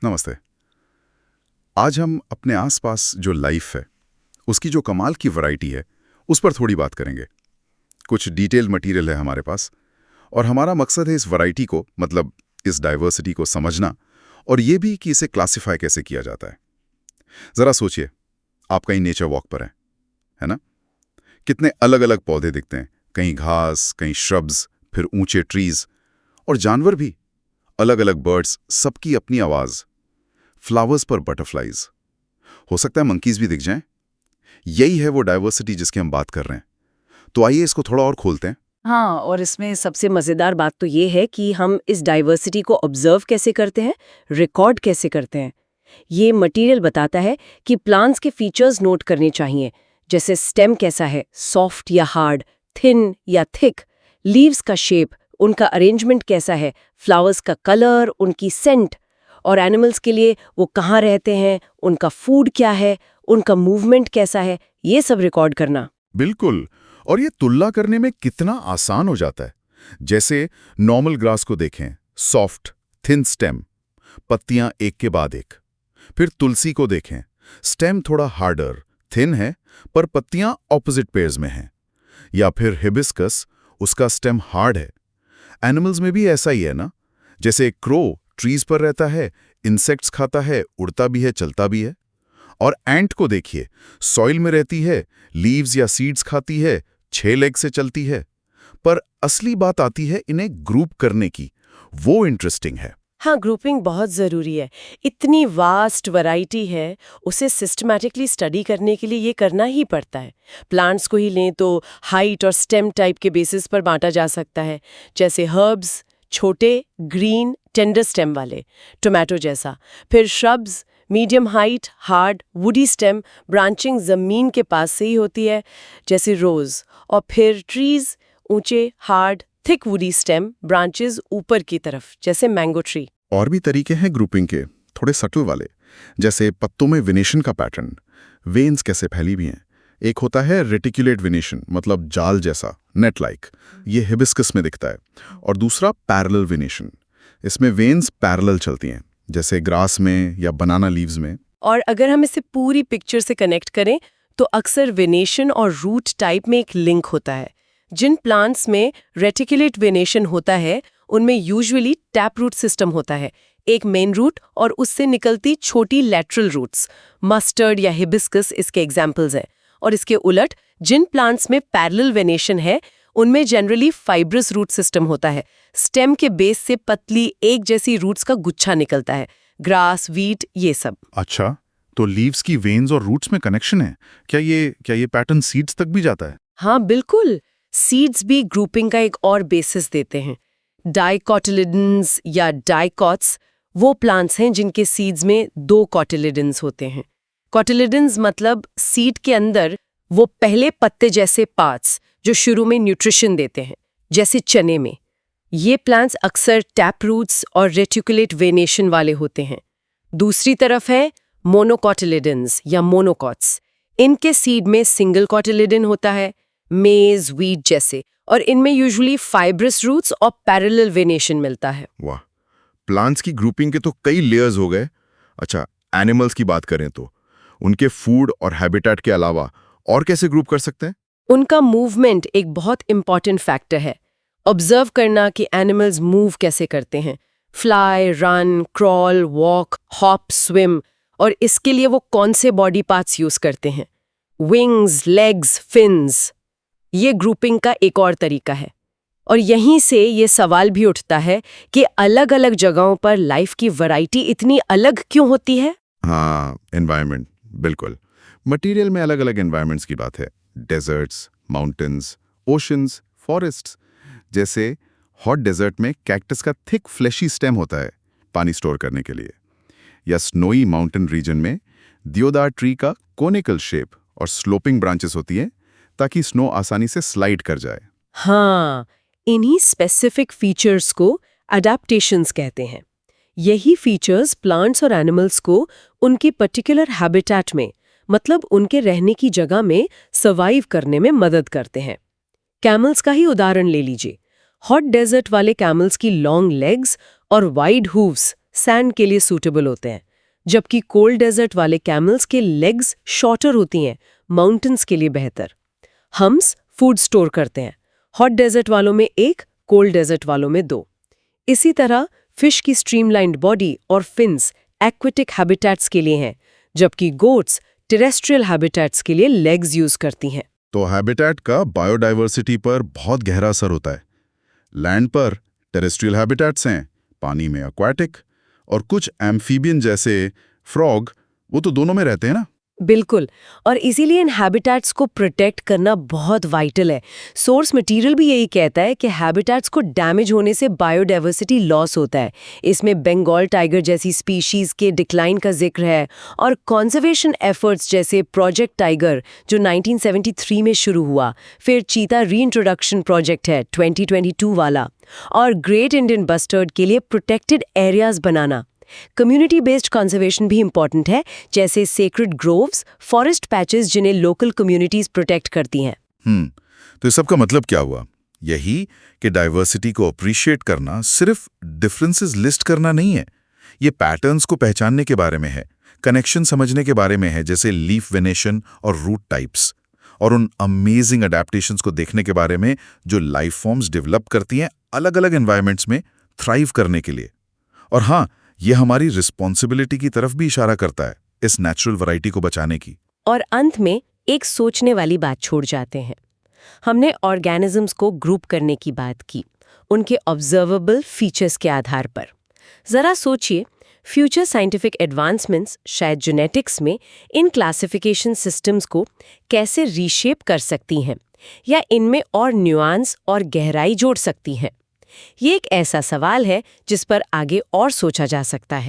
नमस्ते। आज हम अपने आसपास जो लाइफ है उसकी जो कमाल की वैरायटी है उस पर थोड़ी बात करेंगे। कुछ डिटेल मटेरियल है हमारे पास और हमारा मकसद है इस वैरायटी को, मतलब इस डाइवर्सिटी को समझना और ये भी कि इसे क्लासिफाई कैसे किया जाता है। ज़रा सोचिए, आप कहीं नेचर वॉक पर हैं, है ना? कितने अलग अलग पौधे दिखते हैं, कहीं घास, कहीं श्रब्स, फिर ऊंचे ट्रीज और जानवर भी, अलग अलग बर्ड्स, सबकी अपनी आवाज़। फ्लावर्स पर बटरफ्लाइज, हो सकता है मंकीज भी दिख जाएं। यही है वो डाइवर्सिटी जिसकी हम बात कर रहे हैं। तो आइए इसको थोड़ा और खोलते हैं। हाँ, और इसमें सबसे मज़ेदार बात तो ये है कि हम इस डाइवर्सिटी को ऑब्जर्व कैसे करते हैं, रिकॉर्ड कैसे करते हैं। ये मटेरियल बताता है कि प्लांट्स के फीचर्स नोट करने चाहिए, जैसे स्टेम कैसा है, सॉफ्ट या हार्ड, थिन या थिक, लीव्स का शेप, उनका अरेंजमेंट कैसा है, फ्लावर्स का कलर, उनकी सेंट, और एनिमल्स के लिए वो कहाँ रहते हैं, उनका फूड क्या है, उनका मूवमेंट कैसा है, ये सब रिकॉर्ड करना। बिल्कुल। और ये तुलना करने में कितना आसान हो जाता है। जैसे नॉर्मल ग्रास को देखें, सॉफ्ट, थिन स्टेम, पत्तियां एक के बाद एक। फिर तुलसी को देखें, स्टेम थोड़ा हार्डर, थिन है, पर पत्तियां ऑपोजिट पेयर्स में हैं। या फिर हिबिस्कस, उसका स्टेम हार्ड है। एनिमल्स में भी ऐसा ही है ना? जैसे एक क्रो ट्रीज पर रहता है, इंसेक्ट्स खाता है, उड़ता भी है, चलता भी है। और एंट को देखिए, सॉइल में रहती है, लीव्स या सीड्स खाती है, 6 लेग से चलती है। पर असली बात आती है इन्हें ग्रुप करने की, वो इंटरेस्टिंग है। हाँ, ग्रुपिंग बहुत ज़रूरी है। इतनी वास्ट वैरायटी है, उसे सिस्टमैटिकली स्टडी करने के लिए ये करना ही पड़ता है। प्लांट्स को ही लें तो हाइट और स्टेम टाइप के बेसिस पर बांटा जा सकता है, जैसे हर्ब्स, छोटे, ग्रीन, टेंडर स्टेम वाले, टोमेटो जैसा। फिर shrubs, medium height, hard, woody stem, branching ज़मीन के पास से ही होती है, जैसे रोज़। और फिर ट्रीज़, ऊंचे, hard, thick woody stem, branches ऊपर की तरफ, जैसे मैंगो ट्री। और भी तरीके हैं ग्रुपिंग के, थोड़े सटल वाले, जैसे पत्तों में विनेशन का पैटर्न, वेन्स कैसे फैली भी हैं। एक होता है रेटिकुलेट विनेशन, मतलब जाल जैसा, नेट लाइक, ये हिबिस्कस में दिखता है। और दूसरा पैरेलल विनेशन, इसमें वेन्स पैरेलल चलती हैं, जैसे ग्रास में या बनाना लीव्स में। और अगर हम इसे पूरी पिक्चर से कनेक्ट करें तो अक्सर वेनेशन और रूट टाइप में एक लिंक होता है। जिन प्लांट्स में रेटिकुलेट वेनेशन होता है उनमें यूजुअली टैप रूट सिस्टम होता है, एक मेन रूट और उससे निकलती छोटी लैटरल रूट्स। मस्टर्ड या हिबिस्कस इसके एग्जाम्पल्स हैं। और इसके उलट जिन प्लांट्स में पैरेलल वेनेशन है उनमें जनरली फाइब्रस रूट सिस्टम होता है। स्टेम के बेस से पतली एक जैसी रूट्स का गुच्छा निकलता है। ग्रास, वीट, ये सब। अच्छा, तो लीव्स की वेन्स और रूट्स में कनेक्शन है। क्या ये पैटर्न सीड्स तक भी जाता है? हाँ, बिल्कुल। सीड्स भी ग्रुपिंग का एक और बेसिस देते हैं। डाइकोटिलिडन्स या डाइकॉट्स वो प्लांट्स हैं जिनके सीड्स में 2 कॉटिलिडन्स होते हैं। कॉटिलिडन्स मतलब सीड के अंदर वो पहले पत्ते जैसे पार्ट्स जो शुरू में न्यूट्रिशन देते हैं, जैसे चने में। ये प्लांट्स अक्सर टैप रूट्स और रेटिकुलेट वेनेशन वाले होते हैं। दूसरी तरफ है मोनोकॉटिलिडन्स या मोनोकॉट्स। इनके सीड में सिंगल कॉटिलिडन होता है, मेज, वीट जैसे, और इनमें यूजुअली फाइब्रस रूट्स और पैरेलल वेनेशन मिलता है। वाह, प्लांट्स की ग्रुपिंग के तो कई लेयर्स हो गए। अच्छा, एनिमल्स की बात करें तो उनके फूड और हैबिटेट के अलावा और कैसे ग्रुप कर सकते हैं? उनका मूवमेंट एक बहुत इंपॉर्टेंट फैक्टर है। ऑब्जर्व करना कि एनिमल्स मूव कैसे करते हैं, fly, run, crawl, walk, hop, swim, और इसके लिए वो कौन से बॉडी पार्ट्स यूज करते हैं, विंग्स, लेग्स, फिन्स। ये ग्रुपिंग का एक और तरीका है। और यहीं से ये सवाल भी उठता है कि अलग अलग जगहों पर लाइफ की वैरायटी इतनी अलग क्यों होती है। हाँ, एनवायरनमेंट, बिल्कुल। मटेरियल में अलग अलग एनवायरनमेंट्स की बात है। Deserts, mountains, oceans, forests. जैसे हॉट डेजर्ट में कैक्टस का थिक फ्लैशी स्टेम होता है पानी स्टोर करने के लिए। या स्नोई माउंटेन रीजन में दियोदार ट्री का कोनिकल शेप और स्लोपिंग ब्रांचेस होती है ताकि स्नो आसानी से स्लाइड कर जाए। हाँ, इन्हीं स्पेसिफिक फीचर्स को अडैप्टेशंस कहते हैं। यही फीचर्स प्लांट्स और एनिमल्स को उनकी पर्टिकुलर हैबिटेट में, मतलब उनके रहने की जगह में सर्वाइव करने में मदद करते हैं। कैमल्स का ही उदाहरण ले लीजिए। हॉट डेजर्ट वाले कैमल्स की लॉन्ग लेग्स और वाइड हूव्स सैंड के लिए सूटेबल होते हैं, जबकि कोल्ड डेजर्ट वाले कैमल्स के लेग्स शॉर्टर होती हैं, माउंटेन्स के लिए बेहतर। हम्स फूड स्टोर करते हैं, हॉट डेजर्ट वालों में 1, कोल्ड डेजर्ट वालों में 2। इसी तरह फिश की स्ट्रीमलाइन्ड बॉडी और फिन्स एक्वेटिक हैबिटेट्स के लिए हैं, जबकि गोट्स टेरेस्ट्रियल हैबिटेट्स के लिए लेग्स यूज करती हैं। तो हैबिटेट का बायोडाइवर्सिटी पर बहुत गहरा असर होता है। लैंड पर टेरेस्ट्रियल हैबिटेट्स हैं, पानी में एक्वाटिक, और कुछ एम्फीबियन जैसे फ्रॉग, वो तो दोनों में रहते हैं ना। बिल्कुल, और इसीलिए इन हैबिटेट्स को प्रोटेक्ट करना बहुत वाइटल है। सोर्स मटेरियल भी यही कहता है कि हैबिटेट्स को डैमेज होने से बायोडाइवर्सिटी लॉस होता है। इसमें बंगाल टाइगर जैसी स्पीशीज के डिक्लाइन का जिक्र है, और कंजर्वेशन एफर्ट्स जैसे प्रोजेक्ट टाइगर जो 1973 में शुरू हुआ, फिर चीता रीइंट्रोडक्शन प्रोजेक्ट है 2022 वाला, और ग्रेट इंडियन बस्टर्ड के लिए प्रोटेक्टेड एरियाज बनाना। कम्युनिटी बेस्ड कंजर्वेशन भी इंपॉर्टेंट है, जैसे सेक्रेड ग्रोव्स, फॉरेस्ट पैचेस जिन्हें लोकल कम्युनिटीज प्रोटेक्ट करती हैं। तो इस सब का मतलब क्या हुआ? यही कि डाइवर्सिटी को अप्रिशिएट करना सिर्फ डिफरेंसेस लिस्ट करना नहीं है। ये पैटर्न्स को पहचानने के बारे में है, कनेक्शन समझने के बारे में है, जैसे लीफ वेनेशन और रूट टाइप्स, और उन अमेजिंग अडेप्टेशंस को देखने के बारे में जो लाइफ फॉर्म्स डेवलप करती हैं अलग अलग एनवायरनमेंट्स में थ्राइव करने के लिए। और हाँ, ये हमारी रिस्पॉन्सिबिलिटी की तरफ भी इशारा करता है, इस नेचुरल वैरायटी को बचाने की। और अंत में एक सोचने वाली बात छोड़ जाते हैं। हमने ऑर्गेनिजम्स को ग्रुप करने की बात की, उनके ऑब्जर्वेबल फीचर्स के आधार पर। जरा सोचिए, फ्यूचर साइंटिफिक एडवांसमेंट्स शायद जेनेटिक्स में इन क्लासिफिकेशन सिस्टम्स को कैसे रीशेप कर सकती हैं, या इनमें और न्यूआंस और गहराई जोड़ सकती हैं। ये एक ऐसा सवाल है जिस पर आगे और सोचा जा सकता है।